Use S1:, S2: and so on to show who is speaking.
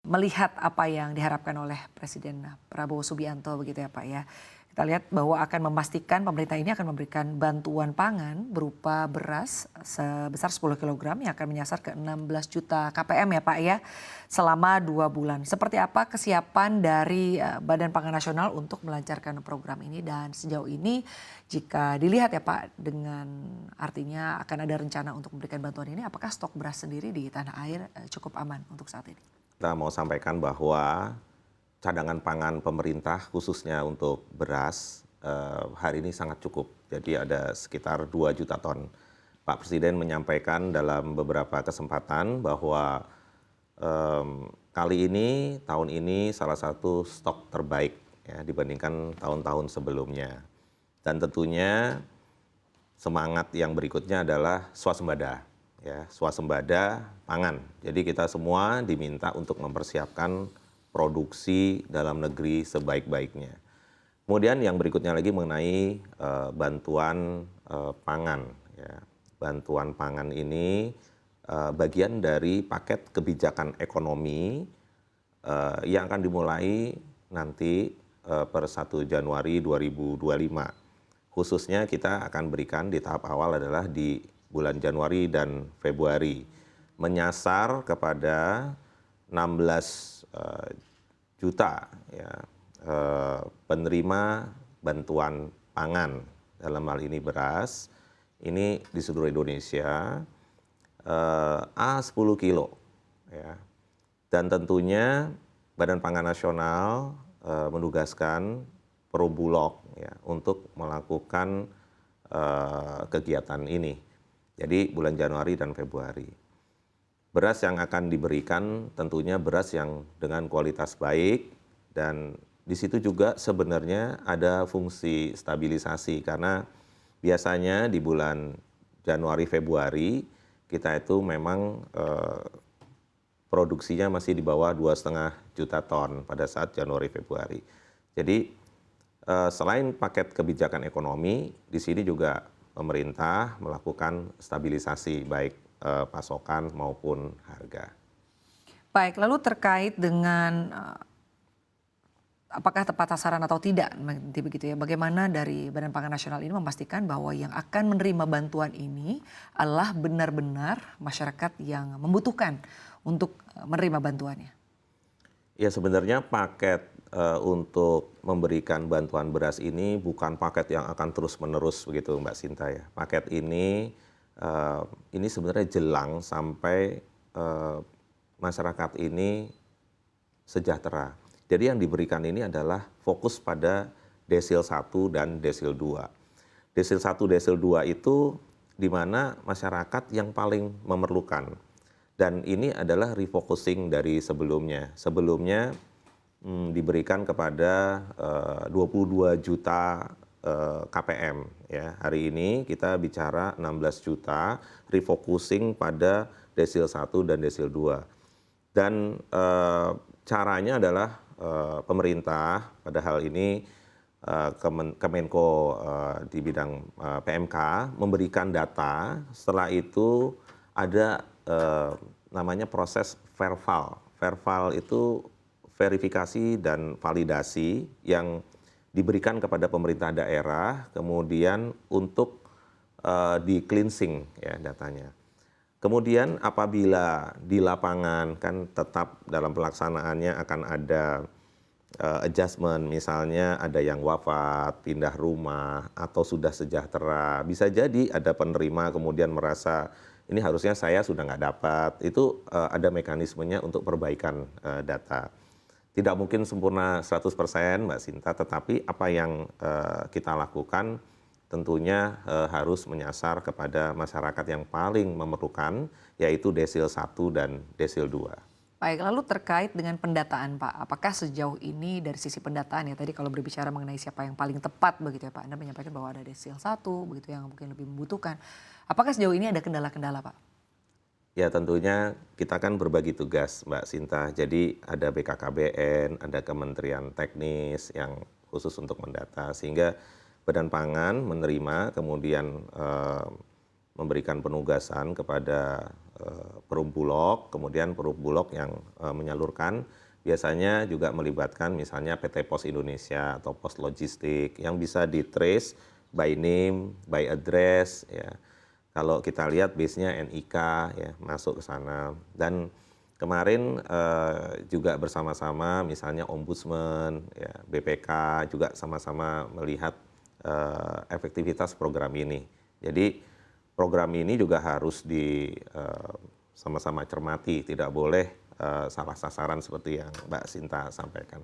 S1: Melihat apa yang diharapkan oleh Presiden Prabowo Subianto begitu ya Pak ya. Kita lihat bahwa akan memastikan pemerintah ini akan memberikan bantuan pangan berupa beras sebesar 10 kilogram yang akan menyasar ke 16 juta KPM ya Pak ya selama 2 bulan. Seperti apa kesiapan dari Badan Pangan Nasional untuk melancarkan program ini dan sejauh ini jika dilihat ya Pak dengan artinya akan ada rencana untuk memberikan bantuan ini, apakah stok beras sendiri di tanah air cukup aman untuk saat ini?
S2: Kita mau sampaikan bahwa cadangan pangan pemerintah khususnya untuk beras hari ini sangat cukup. Jadi ada sekitar 2 juta ton. Pak Presiden menyampaikan dalam beberapa kesempatan bahwa kali ini, tahun ini salah satu stok terbaik ya, dibandingkan tahun-tahun sebelumnya. Dan tentunya semangat yang berikutnya adalah swasembada. Ya, swasembada pangan. Jadi kita semua diminta untuk mempersiapkan produksi dalam negeri sebaik-baiknya. Kemudian yang berikutnya lagi mengenai bantuan pangan. Ya. Bantuan pangan ini bagian dari paket kebijakan ekonomi yang akan dimulai nanti per 1 Januari 2025. Khususnya kita akan berikan di tahap awal adalah di bulan Januari dan Februari, menyasar kepada 16 juta ya, penerima bantuan pangan, dalam hal ini beras, ini di seluruh Indonesia, A10 kilo. Ya. Dan tentunya Badan Pangan Nasional menugaskan Perumbulok ya, untuk melakukan kegiatan ini. Jadi bulan Januari dan Februari. Beras yang akan diberikan tentunya beras yang dengan kualitas baik dan di situ juga sebenarnya ada fungsi stabilisasi karena biasanya di bulan Januari Februari kita itu memang produksinya masih di bawah 2,5 juta ton pada saat Januari Februari. Jadi selain paket kebijakan ekonomi, di sini juga pemerintah melakukan stabilisasi baik pasokan maupun harga.
S1: Baik, lalu terkait dengan apakah tepat sasaran atau tidak, begitu ya? Bagaimana dari Badan Pangan Nasional ini memastikan bahwa yang akan menerima bantuan ini adalah benar-benar masyarakat yang membutuhkan untuk menerima bantuannya?
S2: Ya sebenarnya paket untuk memberikan bantuan beras ini bukan paket yang akan terus-menerus begitu Mbak Sinta ya. Paket ini sebenarnya jelang sampai masyarakat ini sejahtera. Jadi yang diberikan ini adalah fokus pada desil 1 dan desil 2. Desil 1, desil 2 itu di mana masyarakat yang paling memerlukan. Dan ini adalah refocusing dari sebelumnya. Sebelumnya diberikan kepada 22 juta KPM. Ya. Hari ini kita bicara 16 juta, refocusing pada desil 1 dan desil 2. Dan caranya adalah pemerintah pada hal ini Kemenko di bidang PMK memberikan data, setelah itu ada namanya proses verval. Verval itu verifikasi dan validasi yang diberikan kepada pemerintah daerah, kemudian untuk di cleansing ya datanya. Kemudian apabila di lapangan kan tetap dalam pelaksanaannya akan ada adjustment, misalnya ada yang wafat, pindah rumah, atau sudah sejahtera. Bisa jadi ada penerima kemudian merasa ini harusnya saya sudah nggak dapat. Itu ada mekanismenya untuk perbaikan data. Tidak mungkin sempurna 100% Mbak Sinta, tetapi apa yang kita lakukan tentunya harus menyasar kepada masyarakat yang paling memerlukan, yaitu desil 1 dan desil 2.
S1: Baik, lalu terkait dengan pendataan Pak, apakah sejauh ini dari sisi pendataan ya tadi kalau berbicara mengenai siapa yang paling tepat begitu ya Pak, Anda menyampaikan bahwa ada desil 1 begitu yang mungkin lebih membutuhkan. Apakah sejauh ini ada kendala-kendala Pak?
S2: Ya tentunya kita kan berbagi tugas Mbak Sinta, jadi ada BKKBN, ada Kementerian Teknis yang khusus untuk mendata, sehingga Badan Pangan menerima kemudian memberikan penugasan kepada Perumbulok, kemudian Perumbulok yang menyalurkan biasanya juga melibatkan misalnya PT Pos Indonesia atau Pos Logistik yang bisa di-trace by name, by address ya. Kalau kita lihat base-nya NIK ya masuk ke sana. Dan kemarin juga bersama-sama misalnya Ombudsman, ya, BPK juga sama-sama melihat efektivitas program ini. Jadi program ini juga harus sama-sama cermati, tidak boleh salah sasaran seperti yang Mbak Sinta sampaikan.